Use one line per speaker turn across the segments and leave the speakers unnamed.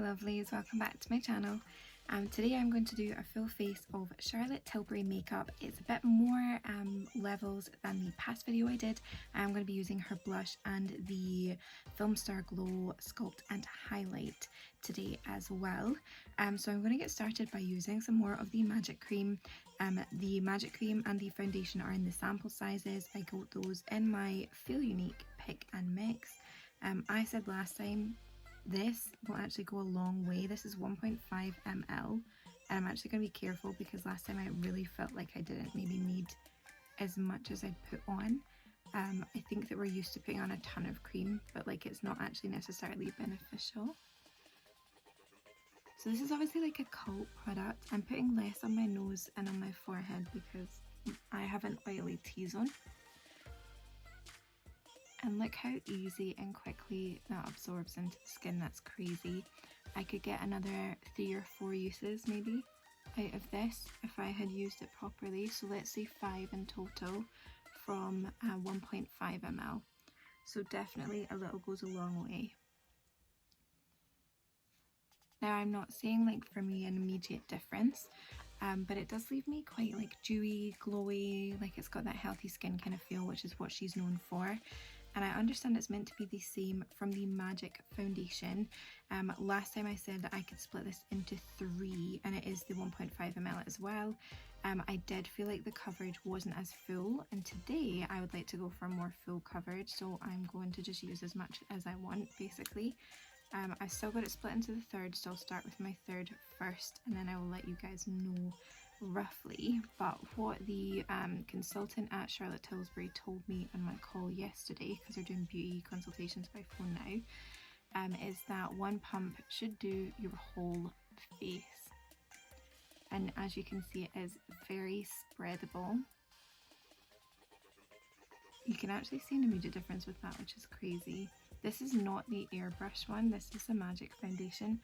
lovelies, welcome back to my channel. Today I'm going to do a full face of Charlotte Tilbury makeup. It's a bit more levels than the past video I did. I'm going to be using her blush and the Film Star Glow Sculpt and Highlight today as well. So I'm going to get started by using some more of the Magic Cream. The Magic Cream and the foundation are in the sample sizes. I got those in my Feel Unique Pick and Mix. I said last time this will actually go a long way. This is 1.5 ml, and I'm actually going to be careful because last time I really felt like I didn't maybe need as much as I'd put on. I think that we're used to putting on a ton of cream, but like it's not actually necessarily beneficial. So this is obviously like a cult product. I'm putting less on my nose and on my forehead because I have an oily T-zone. And look how easy and quickly that absorbs into the skin. That's crazy. I could get another 3 or 4 uses maybe out of this if I had used it properly. So let's say 5 in total from 1.5 ml. So definitely a little goes a long way. Now I'm not saying like for me an immediate difference, but it does leave me quite like dewy, glowy, like it's got that healthy skin kind of feel, which is what she's known for. And I understand it's meant to be the same from the Magic foundation. Last time I said that I could split this into 3, and it is the 1.5 ml as well. I did feel like the coverage wasn't as full, and today I would like to go for more full coverage, so I'm going to just use as much as I want basically. I've still got it split into the third, so I'll start with my third first, and then I will let you guys know roughly. But what the consultant at Charlotte Tilbury told me on my call yesterday, because they're doing beauty consultations by phone now, is that 1 pump should do your whole face. And as you can see, it is very spreadable. You can actually see an immediate difference with that, which is crazy. This is not the airbrush one, this is the Magic foundation,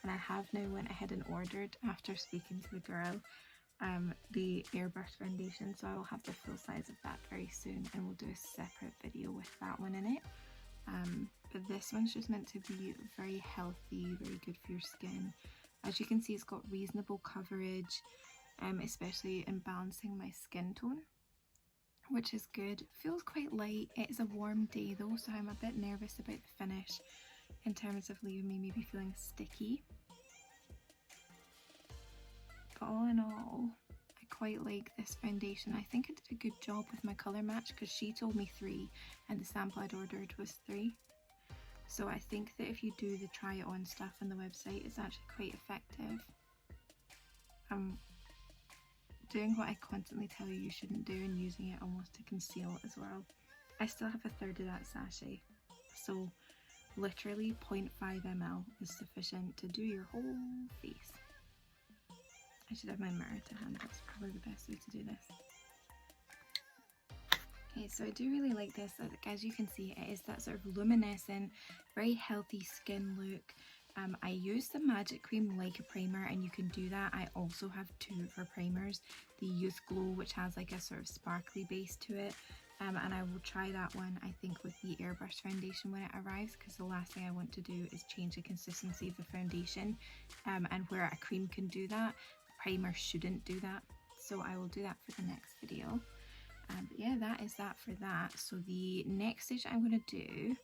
and I have now went ahead and ordered, after speaking to the girl, the airbrush foundation, so I will have the full size of that very soon, and we'll do a separate video with that one in it. But this one's just meant to be very healthy, very good for your skin. As you can see, it's got reasonable coverage, especially in balancing my skin tone, which is good. Feels quite light. It is a warm day though, so I'm a bit nervous about the finish in terms of leaving me maybe feeling sticky. But all in all, I quite like this foundation. I think it did a good job with my colour match because she told me 3 and the sample I'd ordered was 3. So I think that if you do the try it on stuff on the website, it's actually quite effective. I'm doing what I constantly tell you shouldn't do and using it almost to conceal as well. I still have a third of that sachet, so literally 0.5 ml is sufficient to do your whole face. I should have my mirror to hand, that's probably the best way to do this. Okay, so I do really like this. As you can see, it is that sort of luminescent, very healthy skin look. I use the Magic Cream like a primer, and you can do that. I also have 2 of her primers, the Youth Glow, which has like a sort of sparkly base to it, and I will try that one I think with the airbrush foundation when it arrives, because the last thing I want to do is change the consistency of the foundation, and where a cream can do that, a primer shouldn't do that, so I will do that for the next video. But yeah, that is that for that. So the next stage I'm going to do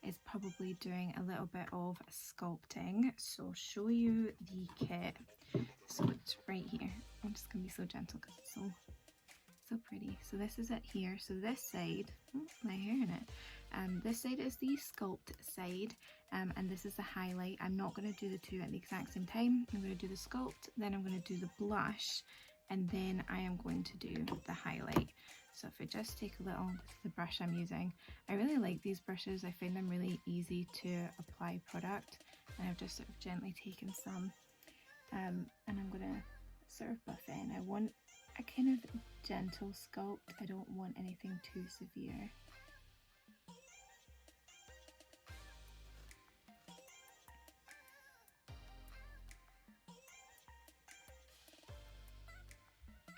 is probably doing a little bit of sculpting. So I'll show you the kit. So it's right here. I'm just going to be so gentle because it's so pretty. So this is it here. So this side, my hair in it. This side is the sculpt side, and this is the highlight. I'm not going to do the 2 at the exact same time. I'm going to do the sculpt, then I'm going to do the blush, and then I am going to do the highlight. So if I just take a little, this is the brush I'm using. I really like these brushes. I find them really easy to apply product, and I've just sort of gently taken some, and I'm gonna sort of buff it in. I want a kind of gentle sculpt. I don't want anything too severe.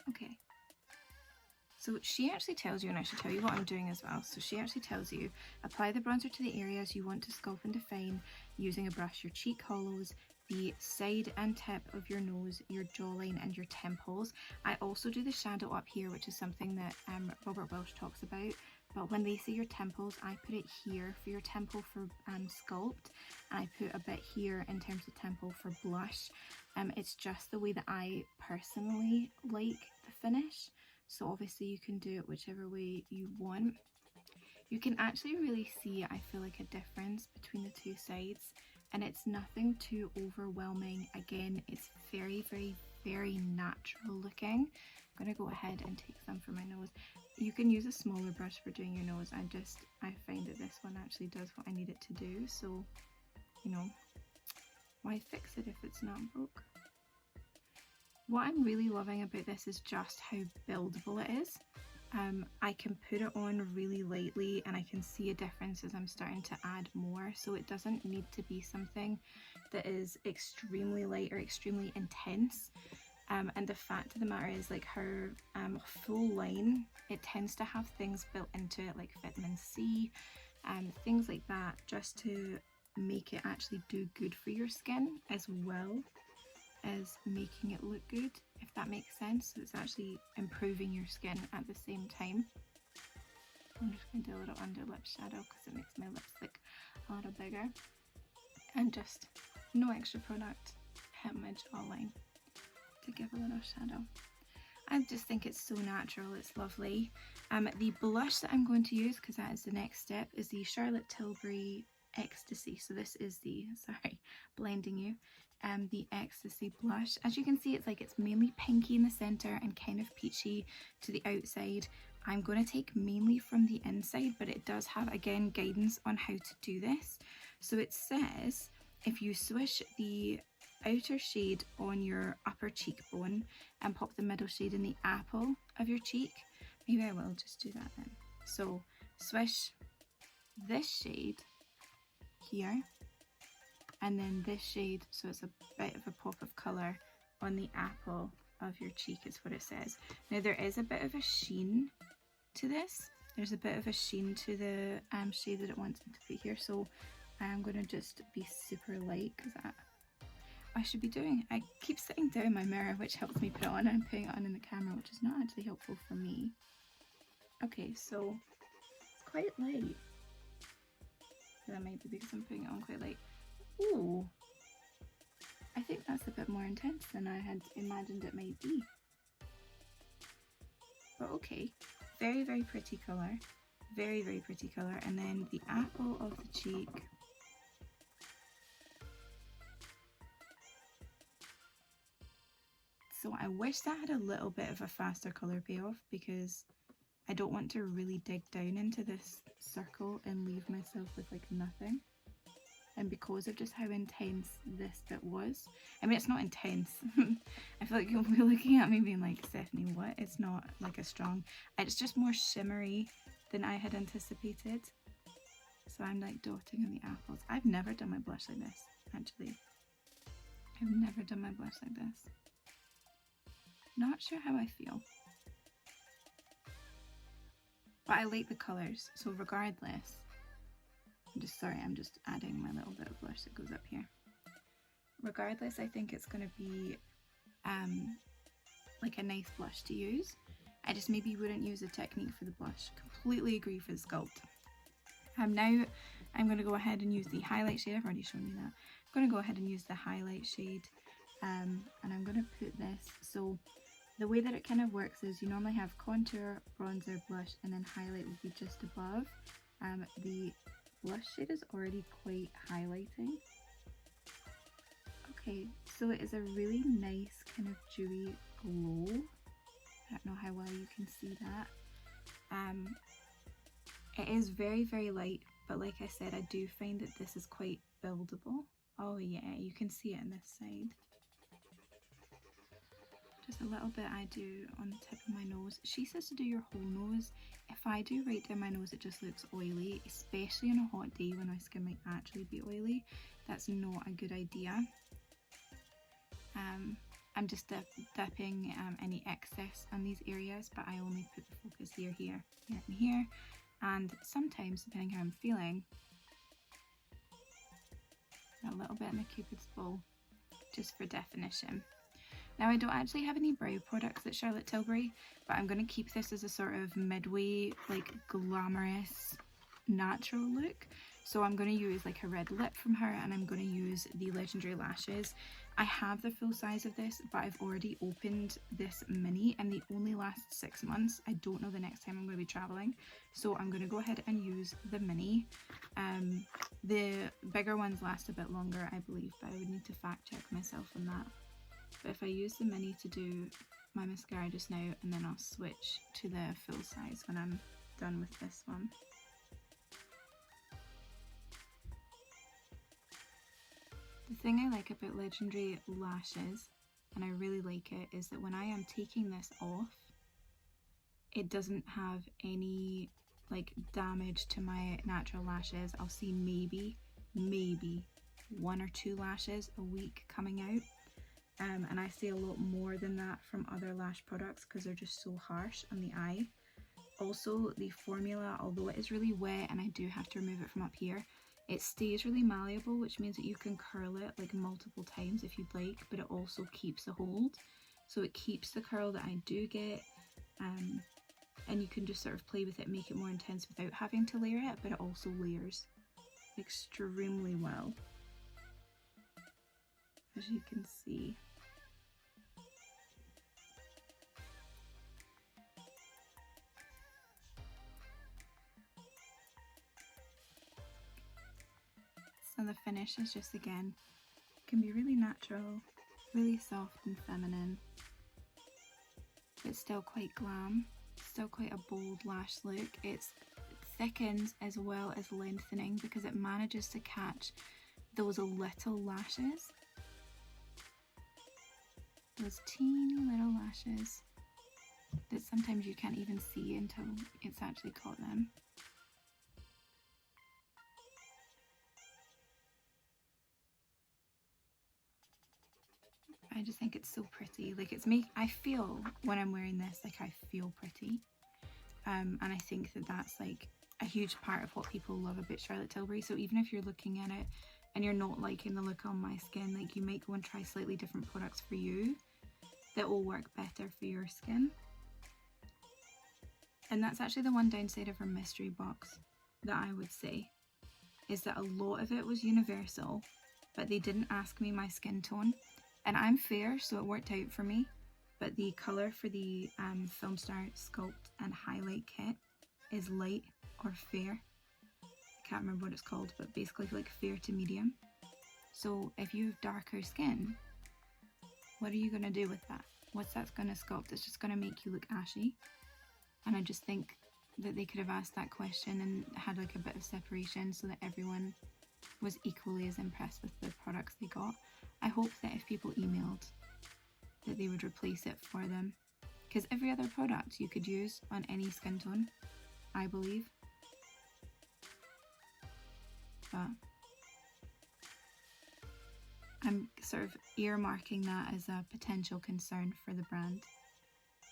Okay. So she actually tells you, and I should tell you what I'm doing as well. So she actually tells you, apply the bronzer to the areas you want to sculpt and define using a brush. Your cheek hollows, the side and tip of your nose, your jawline and your temples. I also do the shadow up here, which is something that Robert Welsh talks about. But when they say your temples, I put it here for your temple for sculpt. I put a bit here in terms of temple for blush. It's just the way that I personally like the finish. So obviously you can do it whichever way you want. You can actually really see, I feel like, a difference between the two sides, and it's nothing too overwhelming. Again, it's very, very, very natural looking. I'm going to go ahead and take some for my nose. You can use a smaller brush for doing your nose. I find that this one actually does what I need it to do, so, you know, why fix it if it's not broke? What I'm really loving about this is just how buildable it is. I can put it on really lightly and I can see a difference as I'm starting to add more, so it doesn't need to be something that is extremely light or extremely intense. And the fact of the matter is, like, her full line, it tends to have things built into it like vitamin C, things like that, just to make it actually do good for your skin as well as making it look good, if that makes sense. So it's actually improving your skin at the same time. I'm just going to do a little under lip shadow because it makes my lips look a little bigger. And just no extra product, hit my jawline to give a little shadow. I just think it's so natural, it's lovely. The blush that I'm going to use, because that is the next step, is the Charlotte Tilbury Ecstasy. So this is the, sorry, blending you, the Ecstasy blush. As you can see, it's mainly pinky in the center and kind of peachy to the outside. I'm going to take mainly from the inside, but it does have, again, guidance on how to do this. So it says if you swish the outer shade on your upper cheekbone and pop the middle shade in the apple of your cheek, maybe I will just do that then. So swish this shade here and then this shade, so it's a bit of a pop of colour on the apple of your cheek is what it says. Now there is a bit of a sheen to this. There's a bit of a sheen to the shade that it wants me to put here, so I'm going to just be super light because that I should be doing. I keep sitting down my mirror, which helps me put it on, and I'm putting it on in the camera, which is not actually helpful for me. Okay, so it's quite light. That might be because I'm putting it on quite light. Ooh, I think that's a bit more intense than I had imagined it might be. But okay, very, very pretty colour. Very, very pretty colour. And then the apple of the cheek. So I wish that had a little bit of a faster colour payoff because I don't want to really dig down into this circle and leave myself with like nothing. And because of just how intense this bit was, I mean, it's not intense. I feel like you'll be looking at me being like, Stephanie, what? It's not like a strong, it's just more shimmery than I had anticipated. So I'm like dotting on the apples. I've never done my blush like this, actually. I've never done my blush like this. Not sure how I feel. But I like the colours, so regardless, I'm just adding my little bit of blush that goes up here. Regardless, I think it's going to be like a nice blush to use. I just maybe wouldn't use a technique for the blush. Completely agree for the sculpt. Now I'm going to go ahead and use the highlight shade. I've already shown you that. I'm going to go ahead and use the highlight shade, and I'm going to put this. So the way that it kind of works is you normally have contour, bronzer, blush, and then highlight would be just above. The blush shade is already quite highlighting. Okay, so it is a really nice kind of dewy glow. I don't know how well you can see that. It is very, very light, but like I said, I do find that this is quite buildable. Oh yeah, you can see it on this side. Just a little bit I do on the tip of my nose. She says to do your whole nose. If I do right down my nose, it just looks oily, especially on a hot day when my skin might actually be oily. That's not a good idea. I'm just dipping any excess on these areas, but I only put the focus here, here, here, and here. And sometimes, depending how I'm feeling, a little bit in the Cupid's bow. just for definition. Now I don't actually have any brow products at Charlotte Tilbury, but I'm going to keep this as a sort of midway, like glamorous, natural look. So I'm going to use like a red lip from her, and I'm going to use the Legendary Lashes. I have the full size of this, but I've already opened this mini and they only last 6 months. I don't know the next time I'm going to be traveling, so I'm going to go ahead and use the mini. The bigger ones last a bit longer, I believe, but I would need to fact check myself on that. But if I use the mini to do my mascara just now, and then I'll switch to the full size when I'm done with this one. The thing I like about Legendary Lashes, and I really like it, is that when I am taking this off, it doesn't have any like damage to my natural lashes. I'll see maybe 1 or 2 lashes a week coming out. And I see a lot more than that from other lash products because they're just so harsh on the eye. Also, the formula, although it is really wet and I do have to remove it from up here, it stays really malleable, which means that you can curl it like multiple times if you'd like, but it also keeps a hold. So it keeps the curl that I do get, and you can just sort of play with it, make it more intense without having to layer it, but it also layers extremely well, as you can see. So the finish is just, again, can be really natural, really soft and feminine, but still quite glam, still quite a bold lash look. It thickens as well as lengthening because it manages to catch those little lashes, those teeny little lashes that sometimes you can't even see until it's actually caught them. I just think it's so pretty. Like, I feel when I'm wearing this, like, I feel pretty. And I think that that's like a huge part of what people love about Charlotte Tilbury. So even if you're looking at it and you're not liking the look on my skin, like, you might go and try slightly different products for you that will work better for your skin. And that's actually the one downside of her mystery box that I would say, is that a lot of it was universal, but they didn't ask me my skin tone. And I'm fair, so it worked out for me. But the colour for the Film Star Sculpt and Highlight Kit is light or fair. I can't remember what it's called, but basically like fair to medium. So if you have darker skin, what are you going to do with that? What's that going to sculpt? It's just going to make you look ashy. And I just think that they could have asked that question and had like a bit of separation so that everyone was equally as impressed with the products they got. I hope that if people emailed, that they would replace it for them, because every other product you could use on any skin tone, I believe. But I'm sort of earmarking that as a potential concern for the brand.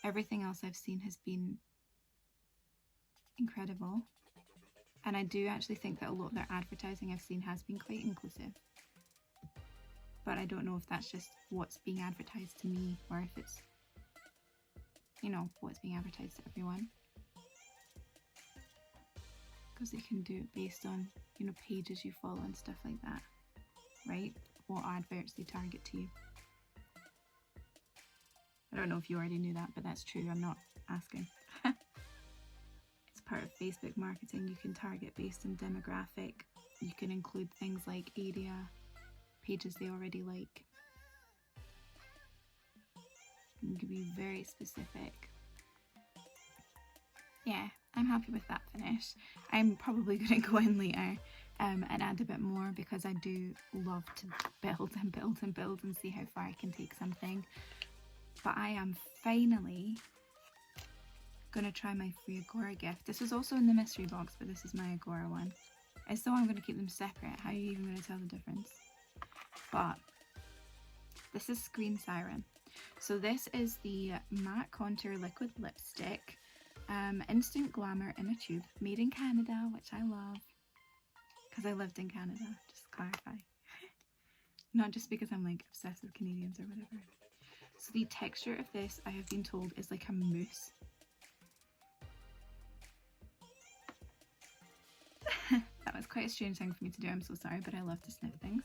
Everything else I've seen has been incredible, and I do actually think that a lot of their advertising I've seen has been quite inclusive. But I don't know if that's just what's being advertised to me, or if it's, you know, what's being advertised to everyone. Because they can do it based on, you know, pages you follow and stuff like that, right? What adverts they target to you. I don't know if you already knew that, but that's true. I'm not asking. It's part of Facebook marketing. You can target based on demographic. You can include things like area, pages they already like. You can be very specific. Yeah, I'm happy with that finish. I'm probably going to go in later and add a bit more, because I do love to build and build and build and see how far I can take something. But I am finally going to try my free Agora gift. This was also in the mystery box, but this is my Agora one. I still am going to keep them separate. How are you even going to tell the difference? But this is Screen Siren. So this is the matte contour liquid lipstick, instant glamour in a tube, made in Canada, which I love because I lived in Canada, just to clarify. not just because I'm like obsessed with Canadians or whatever. So the texture of this, I have been told, is like a mousse. That was quite a strange thing for me to do, I'm so sorry, but I love to sniff things.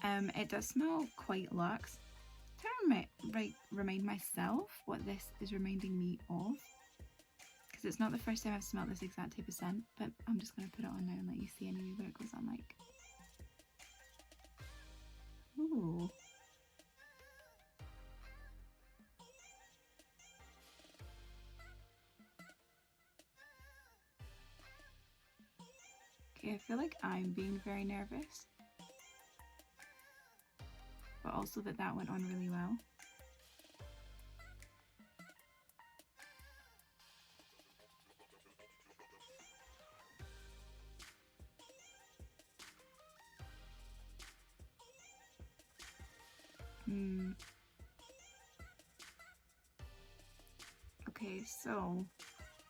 It does smell quite luxe. I'm trying to remind myself what this is reminding me of, because it's not the first time I've smelled this exact type of scent, but I'm just going to put it on now and let you see anyway what it goes on like. Ooh. Okay, I feel like I'm being very nervous, but also that went on really well. Okay, so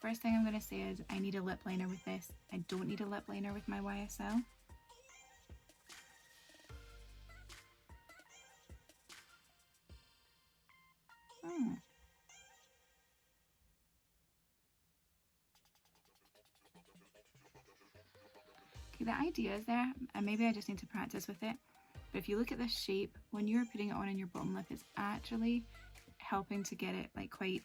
first thing I'm going to say is I need a lip liner with this. I don't need a lip liner with my YSL. Okay, the idea is there, and maybe I just need to practice with it. But if you look at this shape, when you're putting it on in your bottom lip, it's actually helping to get it like quite,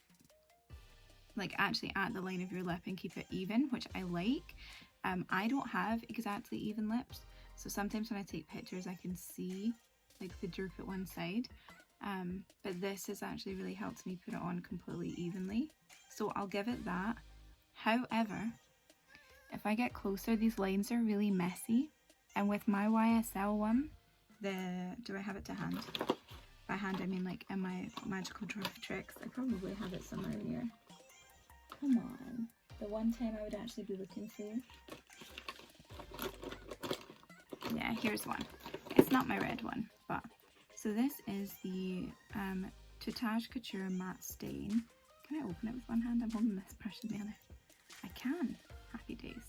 like actually at the line of your lip and keep it even, which I like. I don't have exactly even lips, so sometimes when I take pictures I can see like the droop at one side, but this has actually really helped me put it on completely evenly, so I'll give it that. However, if I get closer, these lines are really messy, and with my YSL one, do I have it to hand? By hand I mean like in my magical drawer of tricks. I probably have it somewhere in here. Come on, the one time I would actually be looking for you. Yeah, here's one. It's not my red one, but so this is the Toutage Couture Matte Stain. Can I open it with one hand? I'm holding this brush in the other. I can. Happy days.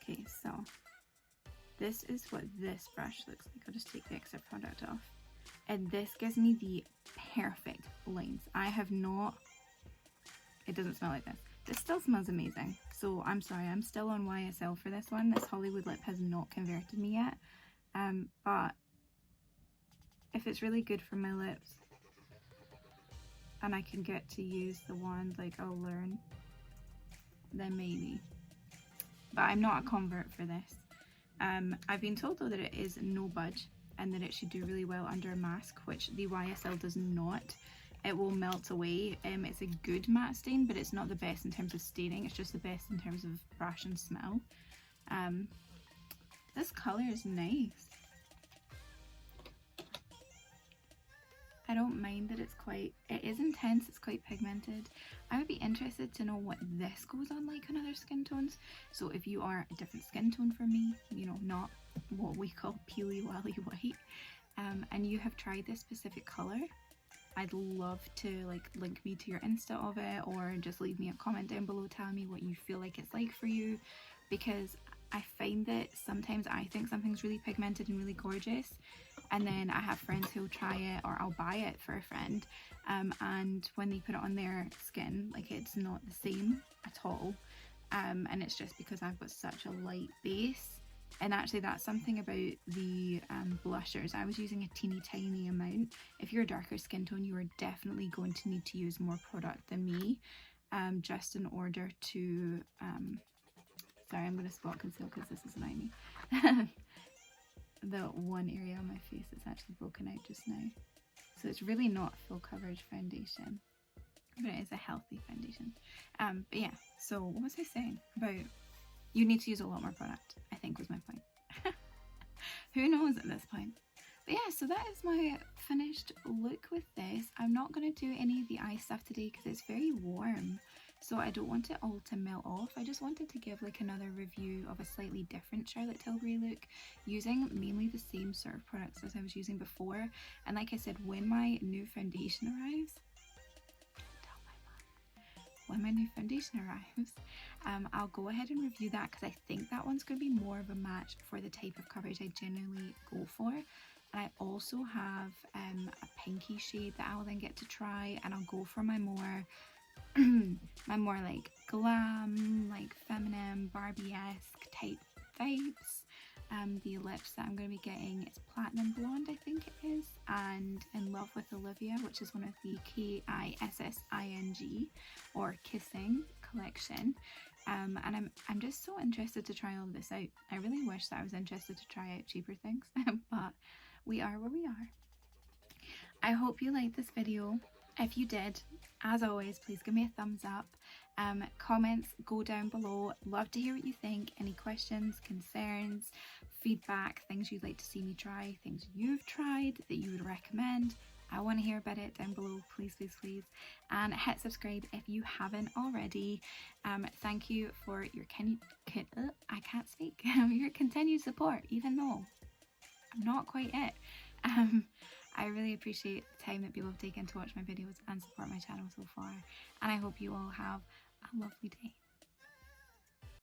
Okay, so this is what this brush looks like. I'll just take the extra product off. And this gives me the perfect lines. I have not, it doesn't smell like this. This still smells amazing. So I'm sorry, I'm still on YSL for this one. This Hollywood lip has not converted me yet. But if it's really good for my lips and I can get to use the wand like I'll learn, then maybe. But I'm not a convert for this. I've been told though that it is no budge and that it should do really well under a mask, which the YSL does not. It will melt away. It's a good matte stain, but it's not the best in terms of staining. It's just the best in terms of brush and smell. This colour is nice. I don't mind that it is intense, it's quite pigmented. I would be interested to know what this goes on like on other skin tones. So if you are a different skin tone from me, you know, not what we call peely wally white, and you have tried this specific colour, I'd love to like link me to your Insta of it, or just leave me a comment down below telling me what you feel like it's like for you, because I find that sometimes I think something's really pigmented and really gorgeous, and then I have friends who'll try it, or I'll buy it for a friend, and when they put it on their skin, like it's not the same at all, and it's just because I've got such a light base. And actually that's something about the blushers. I was using a teeny tiny amount. If you're a darker skin tone, you are definitely going to need to use more product than me, just in order to sorry, I'm going to spot conceal because this is annoying me. The one area on my face that's actually broken out just now. So it's really not full coverage foundation, but it is a healthy foundation. But yeah, so what was I saying about you need to use a lot more product, I think was my point. Who knows at this point. But yeah, so that is my finished look with this. I'm not going to do any of the eye stuff today because it's very warm. So I don't want it all to melt off. I just wanted to give like another review of a slightly different Charlotte Tilbury look, using mainly the same sort of products as I was using before. And like I said, when my new foundation arrives, I'll go ahead and review that, because I think that one's going to be more of a match for the type of coverage I generally go for. And I also have a pinky shade that I'll then get to try, and I'll go for my more my more like glam, like feminine, Barbie-esque type vibes. The lips that I'm going to be getting is Platinum Blonde, I think it is, and In Love with Olivia, which is one of the KISSING or Kissing collection. And I'm just so interested to try all of this out. I really wish that I was interested to try out cheaper things, but we are where we are. I hope you liked this video. If you did, as always, please give me a thumbs up. Comments go down below. Love to hear what you think. Any questions, concerns, feedback, things you'd like to see me try, things you've tried that you would recommend. I want to hear about it down below, please, please, please. And hit subscribe if you haven't already. Thank you for your I can't speak. Your continued support, even though I'm not quite it. I really appreciate the time that people have taken to watch my videos and support my channel so far, and I hope you all have a lovely day.